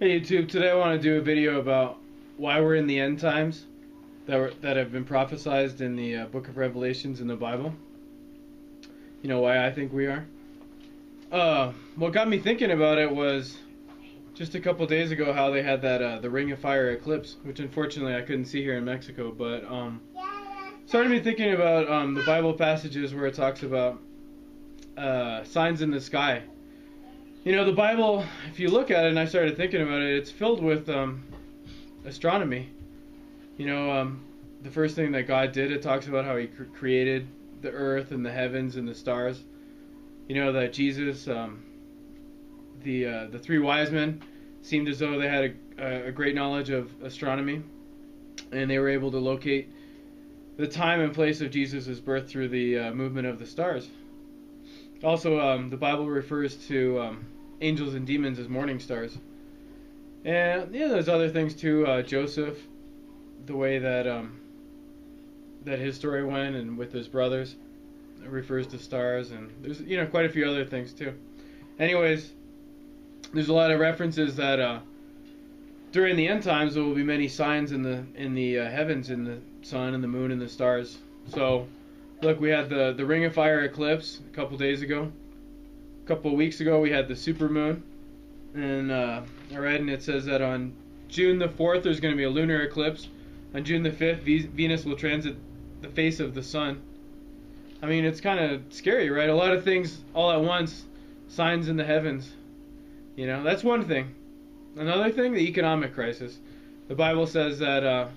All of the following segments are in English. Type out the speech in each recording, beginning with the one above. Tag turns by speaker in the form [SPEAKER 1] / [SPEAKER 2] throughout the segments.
[SPEAKER 1] Hey YouTube, today I want to do a video about why we're in the end times that have been prophesied in the book of Revelations in the Bible. You know why I think we are? What got me thinking about it was just a couple days ago how they had that the Ring of Fire eclipse, which unfortunately I couldn't see here in Mexico, but started me thinking about the Bible passages where it talks about signs in the sky. You know, the Bible, if you look at it, and I started thinking about it, it's filled with astronomy. You know, the first thing that God did, it talks about how He created the earth and the heavens and the stars. You know, that Jesus, the three wise men, seemed as though they had a great knowledge of astronomy, and they were able to locate the time and place of Jesus' birth through the movement of the stars. Also, the Bible refers to angels and demons as morning stars. And yeah, there's other things too. Joseph, the way that that his story went, and with his brothers, it refers to stars, and there's quite a few other things too. Anyways, there's a lot of references that during the end times there will be many signs in the heavens, in the sun and the moon and the stars. So, look, we had the Ring of Fire eclipse a couple days ago. A couple of weeks ago we had the supermoon, and I read, and it says that on June the 4th there's going to be a lunar eclipse. On June the 5th Venus will transit the face of the sun. I mean, it's kind of scary, right? A lot of things all at once, signs in the heavens. You know, that's one thing. Another thing, the economic crisis. The Bible says that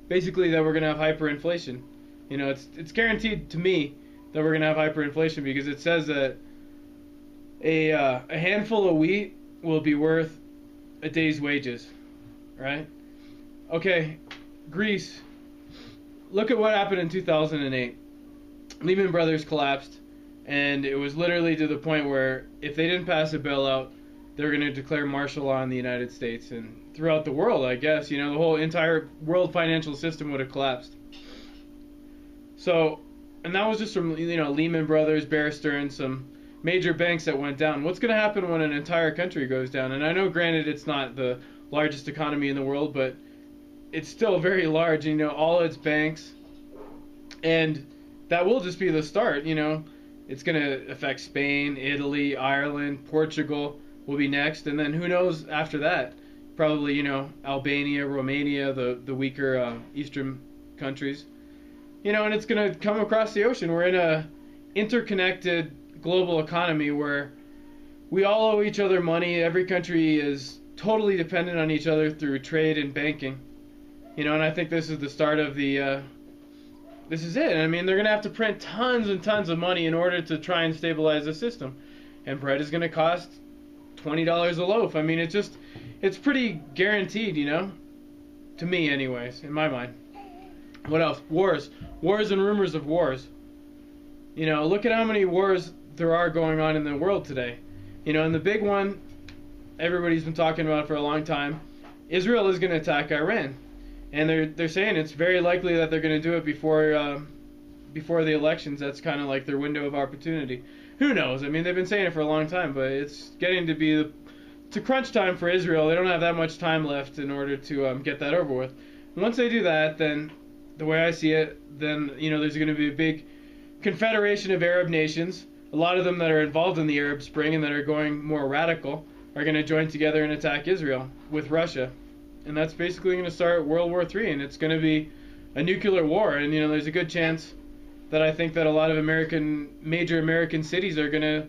[SPEAKER 1] basically that we're going to have hyperinflation. You know, it's guaranteed to me that we're going to have hyperinflation, because it says that a handful of wheat will be worth a day's wages, right? Okay, Greece. Look at what happened in 2008. Lehman Brothers collapsed, and it was literally to the point where if they didn't pass a bailout, they were going to declare martial law in the United States and throughout the world, I guess. You know, the whole entire world financial system would have collapsed. So, and that was just from, Lehman Brothers, Bear Stearns, some major banks that went down. What's going to happen when an entire country goes down? And I know, granted, it's not the largest economy in the world, but it's still very large, all its banks. And that will just be the start, It's going to affect Spain, Italy, Ireland, Portugal will be next. And then who knows after that? Probably, Albania, Romania, the weaker eastern countries. And it's going to come across the ocean. We're in a interconnected global economy where we all owe each other money. Every country is totally dependent on each other through trade and banking. And I think this is the start of this is it. I mean, they're going to have to print tons and tons of money in order to try and stabilize the system. And bread is going to cost $20 a loaf. I mean, it's pretty guaranteed, to me anyways, in my mind. What else? Wars and rumors of wars. Look at how many wars there are going on in the world today. And the big one everybody's been talking about for a long time, Israel is going to attack Iran. And they're saying it's very likely that they're going to do it before the elections. That's kind of like their window of opportunity. Who knows? I mean, they've been saying it for a long time, but it's getting to be to crunch time for Israel. They don't have that much time left in order to get that over with. And once they do that, then the way I see it, then there's going to be a big confederation of Arab nations. A lot of them that are involved in the Arab Spring and that are going more radical are going to join together and attack Israel with Russia. And that's basically going to start World War III, and it's going to be a nuclear war. And there's a good chance that I think that a lot of major American cities are going to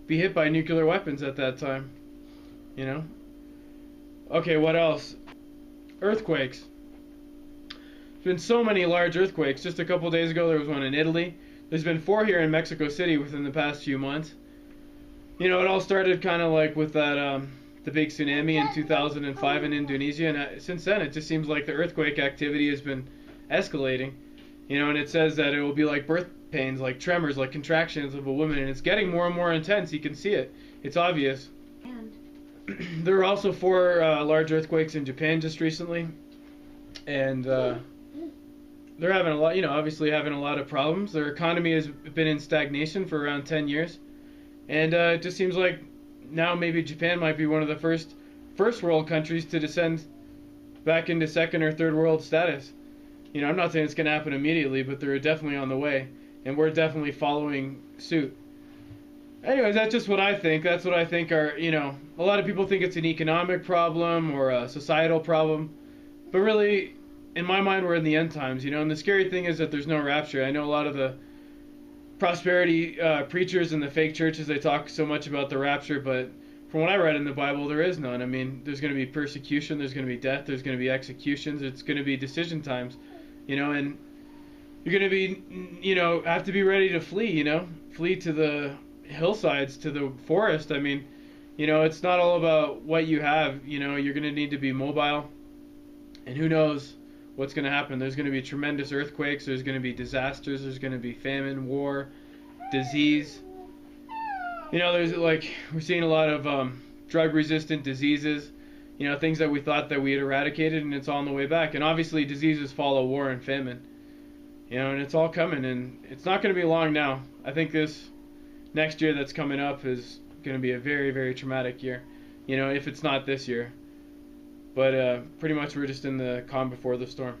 [SPEAKER 1] be hit by nuclear weapons at that time. Okay, what else? Earthquakes. There's been so many large earthquakes. Just a couple days ago there was one in Italy. There's been 4 here in Mexico City within the past few months. It all started kind of like with that the big tsunami in 2005 in Indonesia, and since then it just seems like the earthquake activity has been escalating. And it says that it will be like birth pains, like tremors, like contractions of a woman, and it's getting more and more intense. You can see it. It's obvious. And there were also 4 large earthquakes in Japan just recently, and they're having a lot, obviously having a lot of problems. Their economy has been in stagnation for around 10 years, and it just seems like now maybe Japan might be one of the first first world countries to descend back into second or third world status. I'm not saying it's going to happen immediately, but they're definitely on the way, and we're definitely following suit. Anyways, that's just what I think. That's what I think a lot of people think it's an economic problem or a societal problem, but really, in my mind, we're in the end times, and the scary thing is that there's no rapture. I know a lot of the prosperity preachers and the fake churches, they talk so much about the rapture, but from what I read in the Bible, there is none. I mean, there's going to be persecution, there's going to be death, there's going to be executions, it's going to be decision times, and you're going to be, have to be ready to flee, flee to the hillsides, to the forest. I mean, it's not all about what you have, you're going to need to be mobile, and who knows what's going to happen. There's going to be tremendous earthquakes, there's going to be disasters, there's going to be famine, war, disease. There's we're seeing a lot of drug-resistant diseases, things that we thought that we had eradicated, and it's all on the way back. And obviously diseases follow war and famine, and it's all coming, and it's not going to be long now. I think this next year that's coming up is going to be a very, very traumatic year, if it's not this year. But pretty much we're just in the calm before the storm.